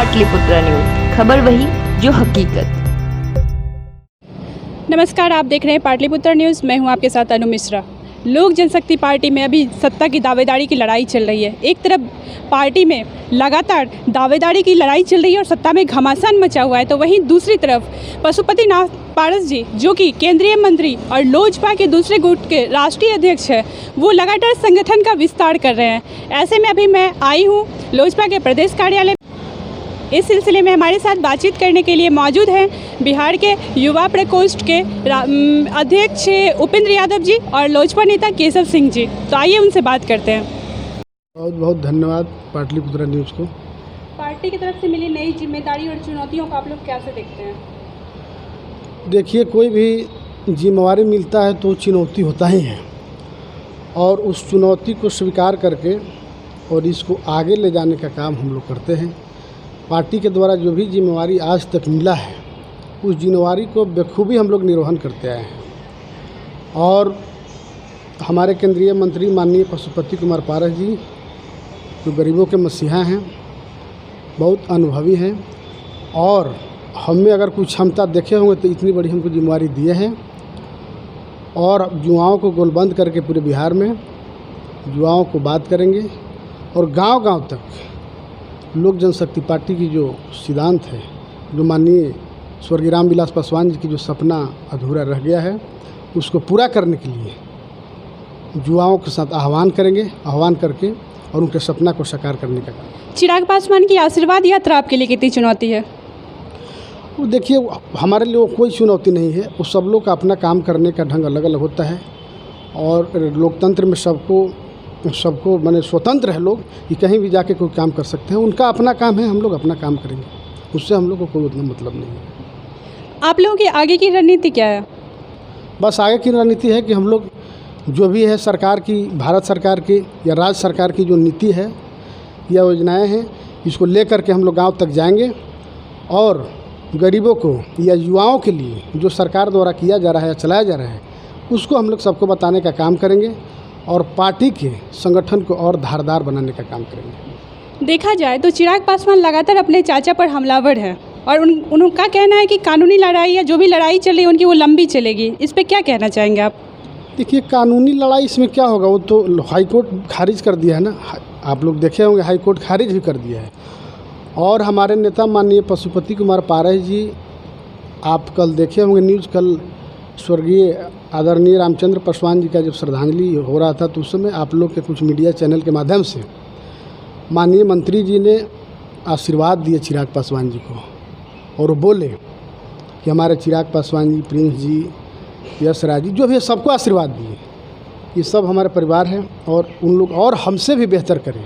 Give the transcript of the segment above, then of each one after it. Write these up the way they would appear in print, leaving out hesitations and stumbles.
Pataliputra news, खबर वही जो हकीकत। नमस्कार, आप देख रहे हैं पाटलिपुत्र न्यूज़। मैं हूं आपके साथ अनु मिश्रा। लोक जनशक्ति पार्टी में अभी सत्ता की दावेदारी की लड़ाई चल रही है। एक तरफ पार्टी में लगातार दावेदारी की लड़ाई चल रही है और सत्ता में घमासान मचा हुआ है, तो वहीं दूसरी तरफ पशुपति नाथ पारस जी, जो कि केंद्रीय मंत्री और लोजपा के दूसरे गुट के राष्ट्रीय अध्यक्ष हैं, वो लगातार संगठन का विस्तार कर रहे हैं। ऐसे में अभी मैं आई हूँ लोजपा के प्रदेश कार्यालय। इस सिलसिले में हमारे साथ बातचीत करने के लिए मौजूद हैं बिहार के युवा प्रकोष्ठ के अध्यक्ष उपेंद्र यादव जी और लोजपा नेता केशव सिंह जी। तो आइए उनसे बात करते हैं। बहुत बहुत धन्यवाद पाटलिपुत्र न्यूज़ को। पार्टी की तरफ से मिली नई जिम्मेदारी और चुनौतियों को आप लोग कैसे देखते हैं? देखिए, कोई भी जिम्मेवारी मिलता है तो चुनौती होता ही है, और उस चुनौती को स्वीकार करके और इसको आगे ले जाने का काम हम लोग करते हैं। पार्टी के द्वारा जो भी जिम्मेवारी आज तक मिला है, उस जिम्मेवारी को बखूबी हम लोग निर्वहन करते आए हैं। और हमारे केंद्रीय मंत्री माननीय पशुपति कुमार पारस जी, जो गरीबों के मसीहा हैं, बहुत अनुभवी हैं, और हम में अगर कुछ क्षमता देखे होंगे तो इतनी बड़ी हमको जिम्मेवारी दिए हैं। और युवाओं को गोलबंद करके पूरे बिहार में युवाओं को बात करेंगे, और गांव-गांव तक लोक जनशक्ति पार्टी की जो सिद्धांत है, जो माननीय स्वर्गीय रामविलास पासवान जी की जो सपना अधूरा रह गया है, उसको पूरा करने के लिए युवाओं के साथ आह्वान करके और उनके सपना को साकार करने का काम। चिराग पासवान की आशीर्वाद यात्रा आपके लिए कितनी चुनौती है? वो देखिए, हमारे लिए कोई चुनौती नहीं है। वो सब लोग का अपना काम करने का ढंग अलग अलग होता है, और लोकतंत्र में सबको माने स्वतंत्र है लोग कि कहीं भी जाके कोई काम कर सकते हैं। उनका अपना काम है, हम लोग अपना काम करेंगे, उससे हम लोग को कोई उतना मतलब नहीं है। आप लोगों की आगे की रणनीति क्या है? बस आगे की रणनीति है कि हम लोग जो भी है सरकार की, भारत सरकार की या राज्य सरकार की जो नीति है या योजनाएं हैं, इसको लेकर के हम लोग गांव तक जाएंगे, और गरीबों को या युवाओं के लिए जो सरकार द्वारा किया जा रहा है या चलाया जा रहा है, उसको हम लोग सबको बताने का काम करेंगे, और पार्टी के संगठन को और धारदार बनाने का काम करेंगे। देखा जाए तो चिराग पासवान लगातार अपने चाचा पर हमलावर है, और उनका कहना है कि कानूनी लड़ाई या जो भी लड़ाई चल रही है उनकी, वो लंबी चलेगी। इस पर क्या कहना चाहेंगे आप? देखिए, कानूनी लड़ाई इसमें क्या होगा, वो तो हाईकोर्ट खारिज कर दिया है ना। आप लोग देखे होंगे, हाईकोर्ट खारिज भी कर दिया है। और हमारे नेता माननीय पशुपति कुमार पारस जी, आप कल देखे होंगे न्यूज़, कल स्वर्गीय आदरणीय रामचंद्र पासवान जी का जब श्रद्धांजलि हो रहा था, तो उस समय आप लोग के कुछ मीडिया चैनल के माध्यम से माननीय मंत्री जी ने आशीर्वाद दिए चिराग पासवान जी को, और बोले कि हमारे चिराग पासवान जी, प्रिंस जी, यश राज जी, जो भी है सबको आशीर्वाद दिए। ये सब हमारे परिवार हैं, और उन लोग और हमसे भी बेहतर करें,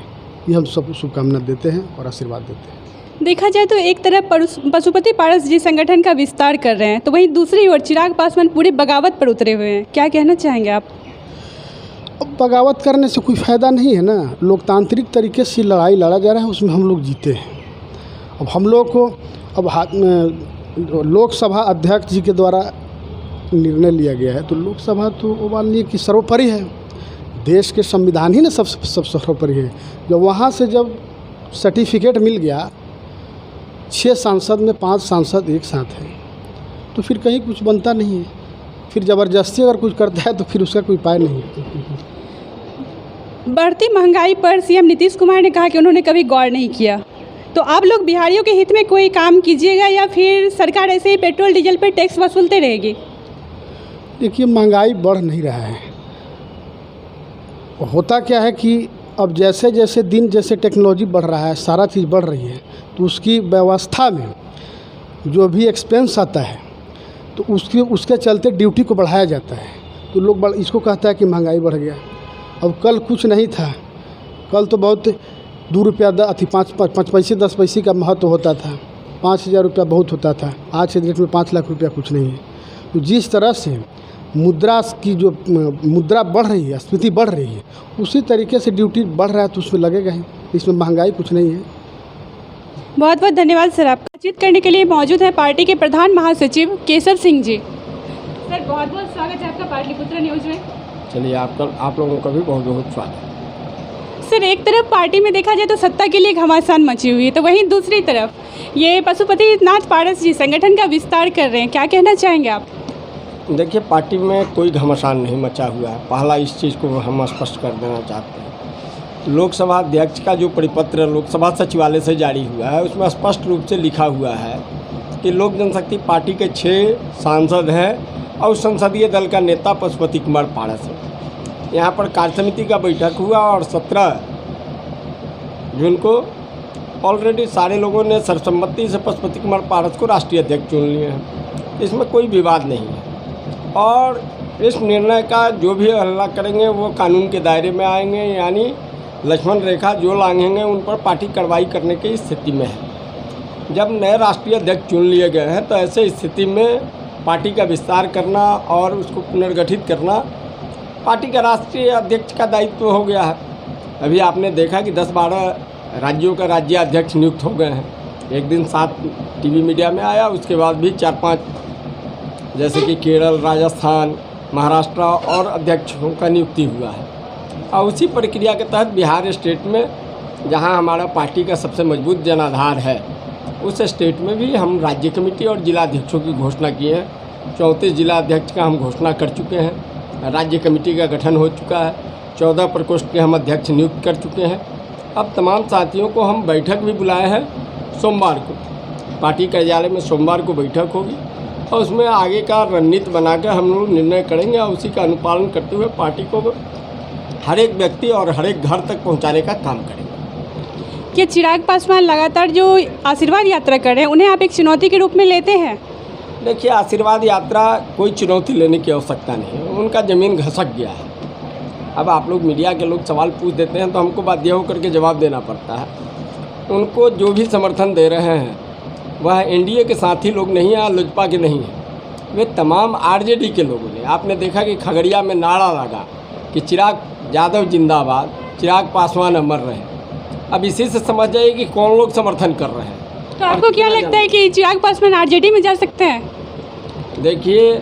ये हम सब शुभकामना देते हैं और आशीर्वाद देते हैं। देखा जाए तो एक तरफ पशुपति पारस जी संगठन का विस्तार कर रहे हैं, तो वहीं दूसरी ओर चिराग पासवान पूरी बगावत पर उतरे हुए हैं। क्या कहना चाहेंगे आप? अब बगावत करने से कोई फ़ायदा नहीं है ना। लोकतांत्रिक तरीके से लड़ाई लड़ा जा रहा है, उसमें हम लोग जीते हैं। अब हम लोग को लोकसभा अध्यक्ष जी के द्वारा निर्णय लिया गया है, तो लोकसभा तो वो मानिए कि सर्वोपरि है। देश के संविधान ही ना सब सर्वोपरि है। जब वहाँ से जब सर्टिफिकेट मिल गया, 6 सांसद में 5 सांसद एक साथ हैं, तो फिर कहीं कुछ बनता नहीं है। फिर ज़बरदस्ती अगर कुछ करता है तो फिर उसका कोई उपाय नहीं है। बढ़ती महंगाई पर सीएम नीतीश कुमार ने कहा कि उन्होंने कभी गौर नहीं किया, तो आप लोग बिहारियों के हित में कोई काम कीजिएगा या फिर सरकार ऐसे ही पेट्रोल डीजल पर टैक्स वसूलते रहेगी? देखिए, महंगाई बढ़ नहीं रहा है। होता क्या है कि अब जैसे जैसे दिन जैसे टेक्नोलॉजी बढ़ रहा है, सारा चीज़ बढ़ रही है, तो उसकी व्यवस्था में जो भी एक्सपेंस आता है, तो उसके चलते ड्यूटी को बढ़ाया जाता है। तो लोग इसको कहता है कि महंगाई बढ़ गया। अब कल कुछ नहीं था, कल तो बहुत 2 रुपया 5 पैसे 10 पैसे का महत्व होता था, 5,000 रुपया बहुत होता था। आज के डेट में 5 लाख रुपया कुछ नहीं है। तो जिस तरह से मुद्रा की जो मुद्रा बढ़ रही है, स्फीति बढ़ रही है, उसी तरीके से ड्यूटी बढ़ रहा है, तो उसमें लगेगा ही। इसमें महंगाई कुछ नहीं है। बहुत बहुत धन्यवाद सर। आप बातचीत करने के लिए मौजूद है पार्टी के प्रधान महासचिव केशव सिंह जी। सर, बहुत बहुत स्वागत है आपका पाटलिपुत्र न्यूज़ में। चलिए, आप लोगों का भी बहुत बहुत स्वागत। सर, एक तरफ पार्टी में देखा जाए तो सत्ता के लिए घमासान मची हुई है, तो वहीं दूसरी तरफ ये पशुपतिनाथ पारस जी संगठन का विस्तार कर रहे हैं, क्या कहना चाहेंगे आप? देखिए, पार्टी में कोई घमासान नहीं मचा हुआ है। पहला इस चीज़ को हम स्पष्ट कर देना चाहते हैं। लोकसभा अध्यक्ष का जो परिपत्र लोकसभा सचिवालय से जारी हुआ है, उसमें स्पष्ट रूप से लिखा हुआ है कि लोक जनशक्ति पार्टी के 6 सांसद हैं और संसदीय दल का नेता पशुपति कुमार पारस है। यहाँ पर कार्य समिति का बैठक हुआ और 17 जून को ऑलरेडी सारे लोगों ने सर्वसम्मति से पशुपति कुमार पारस को राष्ट्रीय अध्यक्ष चुन लिए हैं। इसमें कोई विवाद नहीं है और इस निर्णय का जो भी हल्ला करेंगे वो कानून के दायरे में आएंगे, यानी लक्ष्मण रेखा जो लांघेंगे उन पर पार्टी कार्रवाई करने की स्थिति में है। जब नए राष्ट्रीय अध्यक्ष चुन लिए गए हैं तो ऐसे स्थिति में पार्टी का विस्तार करना और उसको पुनर्गठित करना पार्टी का राष्ट्रीय अध्यक्ष का दायित्व हो गया है। अभी आपने देखा कि 10-12 राज्यों का राज्य अध्यक्ष नियुक्त हो गए हैं। एक दिन 7 टीवी मीडिया में आया, उसके बाद भी 4-5 जैसे कि केरल, राजस्थान, महाराष्ट्र और अध्यक्षों का नियुक्ति हुआ है। और उसी प्रक्रिया के तहत बिहार स्टेट में, जहां हमारा पार्टी का सबसे मजबूत जनाधार है, उस स्टेट में भी हम राज्य कमेटी और जिला अध्यक्षों की घोषणा किए हैं। 34 जिला अध्यक्ष का हम घोषणा कर चुके हैं। राज्य कमेटी का गठन हो चुका है। 14 प्रकोष्ठ के हम अध्यक्ष नियुक्त कर चुके हैं। अब तमाम साथियों को हम बैठक भी बुलाए हैं। सोमवार को पार्टी कार्यालय में सोमवार को बैठक होगी और उसमें आगे का रणनीति बनाकर हम लोग निर्णय करेंगे और उसी का अनुपालन करते हुए पार्टी को हर एक व्यक्ति और हर एक घर तक पहुंचाने का काम करेंगे। क्या चिराग पासवान लगातार जो आशीर्वाद यात्रा कर रहे हैं, उन्हें आप एक चुनौती के रूप में लेते हैं? देखिए, आशीर्वाद यात्रा कोई चुनौती लेने की आवश्यकता नहीं है। उनका ज़मीन घसक गया है। अब आप लोग मीडिया के लोग सवाल पूछ देते हैं तो हमको बाध्य होकर के जवाब देना पड़ता है। उनको जो भी समर्थन दे रहे हैं वह एनडीए के साथी लोग नहीं हैं, लोजपा के नहीं हैं, वे तमाम आरजेडी के लोगों ने। आपने देखा कि खगड़िया में नारा लगा कि चिराग यादव जिंदाबाद, चिराग पासवान अमर रहे। अब इसी से समझ जाइए कि कौन लोग समर्थन कर रहे हैं। तो आपको क्या लगता है कि चिराग पासवान आरजेडी में जा सकते हैं? देखिए,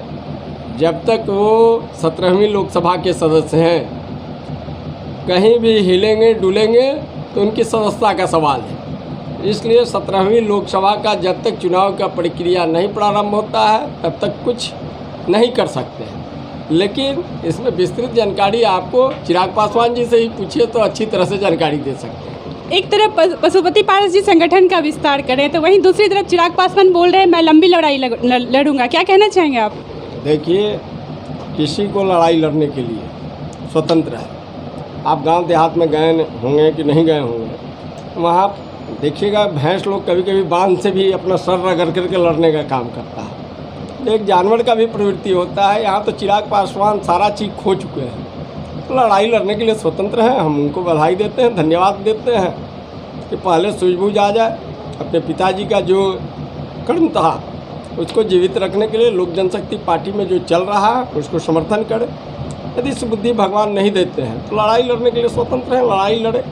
जब तक वो 17वीं लोकसभा के सदस्य हैं, कहीं भी हिलेंगे डुलेंगे तो उनकी सदस्यता का सवाल है। इसलिए 17वीं लोकसभा का जब तक चुनाव का प्रक्रिया नहीं प्रारंभ होता है तब तक कुछ नहीं कर सकते हैं। लेकिन इसमें विस्तृत जानकारी आपको चिराग पासवान जी से ही पूछिए तो अच्छी तरह से जानकारी दे सकते हैं। एक तरफ पशुपति पारस जी संगठन का विस्तार करें तो वहीं दूसरी तरफ चिराग पासवान बोल रहे हैं मैं लंबी लड़ाई लड़ूंगा, क्या कहना चाहेंगे आप? देखिए, किसी को लड़ाई लड़ने के लिए स्वतंत्र है। आप गांव देहात में गए होंगे कि नहीं गए होंगे, वहाँ देखिएगा भैंस लोग कभी कभी बांध से भी अपना सर रगड़ करके लड़ने का काम करता है। एक जानवर का भी प्रवृत्ति होता है। यहाँ तो चिराग पासवान सारा चीज़ खो चुके हैं, लड़ाई लड़ने के लिए स्वतंत्र हैं। हम उनको बधाई देते हैं, धन्यवाद देते हैं कि पहले सूझबूझ आ जाए। अपने पिताजी का जो कर्म था उसको जीवित रखने के लिए लोक जनशक्ति पार्टी में जो चल रहा है उसको समर्थन करें। यदि सुबुद्धि भगवान नहीं देते हैं तो लड़ाई लड़ने के लिए स्वतंत्र हैं, लड़ाई लड़े।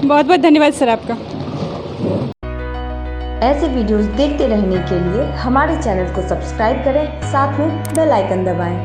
बहुत बहुत धन्यवाद सर आपका। ऐसे वीडियोस देखते रहने के लिए हमारे चैनल को सब्सक्राइब करें, साथ में बेल आइकन दबाएं।